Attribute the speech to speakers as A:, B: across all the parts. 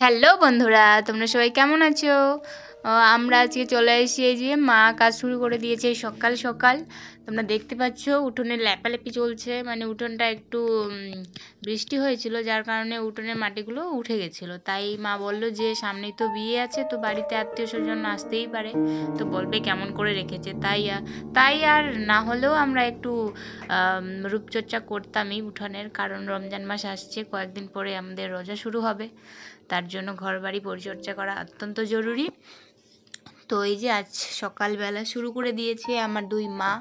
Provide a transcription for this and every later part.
A: Hello বন্ধুরা, তোমরা সবাই কেমন আছো? আমরা আজকে চলে এসেছি, এই যে মা কাজ শুরু করে দিয়েছে সকাল সকাল। তোমরা দেখতে পাচ্ছ উঠোনের ল্যাপাল্যাপি চলছে, মানে উঠোনটা একটু বৃষ্টি হয়েছিল, যার কারণে উঠোনের মাটিগুলো উঠে গেছিলো। তাই মা বলল যে সামনেই তো বিয়ে আছে, তো বাড়িতে আত্মীয় স্বজন আসতেই পারে, তো বলবে কেমন করে রেখেছে। তাই আর না হলেও আমরা একটু রূপচর্চা করতামই উঠোনের, কারণ রমজান মাস আসছে, কয়েকদিন পরে আমাদের রোজা শুরু হবে। তার জন্য ঘর বাড়ি পরিচর্যা করা অত্যন্ত জরুরি। তো এই যে আজ সকালবেলা শুরু করে দিয়েছে আমার দুই মা।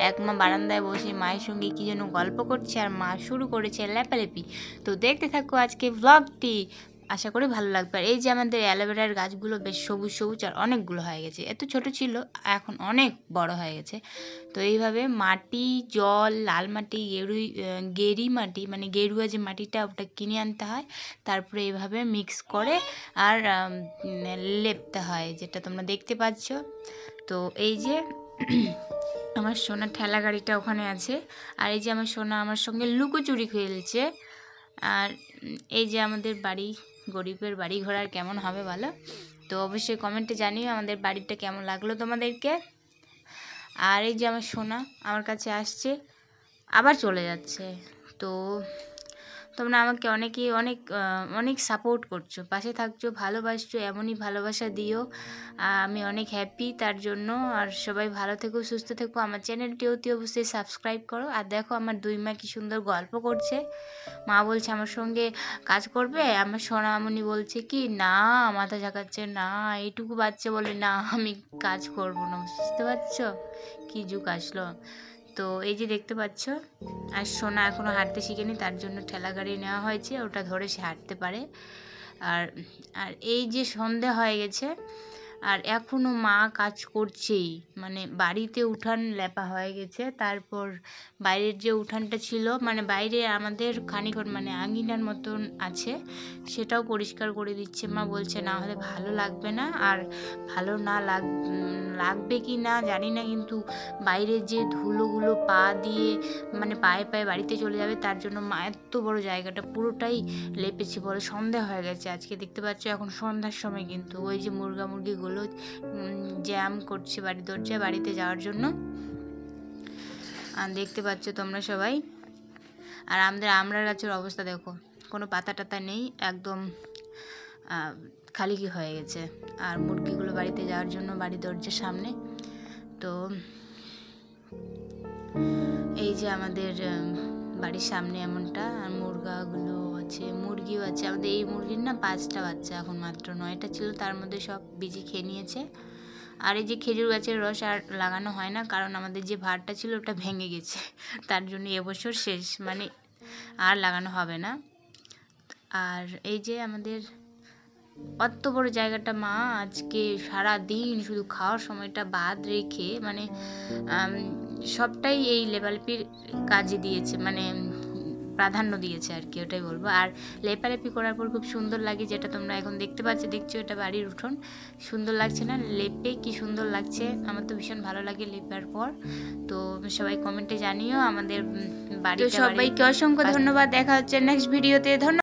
A: এক মা বারান্দায় বসে মায়ের সঙ্গে কি যেন গল্প করছে, আর মা শুরু করেছে লেপালেপি। তো দেখতে থাকো আজকে ব্লগটি, আশা করি ভালো লাগবে। আর এই যে আমাদের অ্যালোভেরার গাছগুলো বেশ সবুজ সবুজ আর অনেকগুলো হয়ে গেছে, এত ছোট ছিল এখন অনেক বড় হয়ে গেছে। তো এইভাবে মাটি, জল, লাল মাটি, গেরি মাটি, মানে গেরুয়া যে মাটিটা, ওটা কিনে আনতে হয়, তারপরে এইভাবে মিক্স করে আর লেপতে হয়, যেটা তোমরা দেখতে পাচ্ছ। তো এই যে আমার সোনার ঠেলা গাড়িটা ওখানে আছে, আর এই যে আমার সোনা আমার সঙ্গে লুকোচুরি খেলছে। আর এই যে আমাদের বাড়ি, গরিবের বাড়ি ঘর আর কেমন হবে বলো? তো অবশ্যই কমেন্টে জানিও আমাদের বাড়িটা কেমন লাগলো তোমাদেরকে। আর এই যে আমার সোনা আমার কাছে আসছে, আবার চলে যাচ্ছে। তো তোমরা আমাকে অনেক সাপোর্ট করছো, পাশে থাকছো, ভালোবাসছো, এমনই ভালোবাসা দিও। আমি অনেক হ্যাপি তার জন্য। আর সবাই ভালো থেকো, সুস্থ থেকো। আমার চ্যানেলটি অতি অবশ্যই সাবস্ক্রাইব করো। আর দেখো আমার দুই মা কি সুন্দর গল্প করছে। মা বলছে আমার সঙ্গে কাজ করবে, আমার সোনামণি বলছে কি না, মাথা ঝাঁকাচ্ছে না, এইটুকু বাচ্চা বলে না আমি কাজ করব না। বুঝতে পারছো কি যুগ আসলো? তো এই যে দেখতে পাচ্ছ, আর সোনা এখনো হাঁটতে শিখেনি, তার জন্য ঠেলা গাড়ি নেওয়া হয়েছে, ওটা ধরে সে হাঁটতে পারে। আর আর এই যে সন্ধে হয়ে গেছে, আর এখনো মা কাজ করছেই, মানে বাড়িতে উঠান লেপা হয়ে গেছে, তারপর বাইরের যে উঠানটা ছিল, মানে বাইরে আমাদের খানিকর মানে আঙিনার মতন আছে, সেটাও পরিষ্কার করে দিচ্ছে। মা বলছে না হলে ভালো লাগবে না, আর ভালো না লাগবে কি না জানি না, কিন্তু বাইরের যে ধুলোগুলো পা দিয়ে মানে পায়ে পায়ে বাড়িতে চলে যাবে, তার জন্য মা এত বড় জায়গাটা পুরোটাই লেপেছে। বলে সন্ধে হয়ে গেছে আজকে, দেখতে পাচ্ছ এখন সন্ধ্যার সময়, কিন্তু ওই যে মুরগিগুলো জ্যাম করছে বাড়ির দরজায় বাড়িতে যাওয়ার জন্য, আর দেখতে পাচ্ছ তোমরা সবাই। আর আমাদের আমড়ার গাছের অবস্থা দেখো, কোনো পাতা টাতা নেই, একদম খালি কি হয়ে গেছে। আর মুরগিগুলো বাড়িতে যাওয়ার জন্য বাড়ির দরজার সামনে। তো এই যে আমাদের বাড়ির সামনে এমনটা, আর মুরগাগুলো আছে, মুরগিও আছে। আমাদের এই মুরগির না 5টা বাচ্চা, এখন মাত্র 9টা ছিল, তার মধ্যে সব বিজি খেয়ে নিয়েছে। আর এই যে খেজুর গাছের রস আর লাগানো হয় না, কারণ আমাদের যে ভাড়টা ছিল ওটা ভেঙে গেছে, তার জন্য এবছর শেষ, মানে আর লাগানো হবে না। আর এই যে আমাদের অত বড় জায়গাটা মা আজকে সারা দিন শুধু খাওয়ার সময়টা বাদ রেখে, মানে সবটাই এই লেপালেপির কাজে দিয়েছে, মানে প্রাধান্য দিয়েছে আর কি, ওটাই বলবো। আর লেপালেপি করার পর খুব সুন্দর লাগে, যেটা তোমরা এখন দেখছো, এটা বাড়ির উঠোন। সুন্দর লাগছে না লেপে? কি সুন্দর লাগছে, আমার তো ভীষণ ভালো লাগে লেপার পর। তো সবাই কমেন্টে জানিও আমাদের বাড়িতে। সবাইকে অসংখ্য ধন্যবাদ, দেখা হচ্ছে নেক্সট ভিডিওতে। ধন্যবাদ।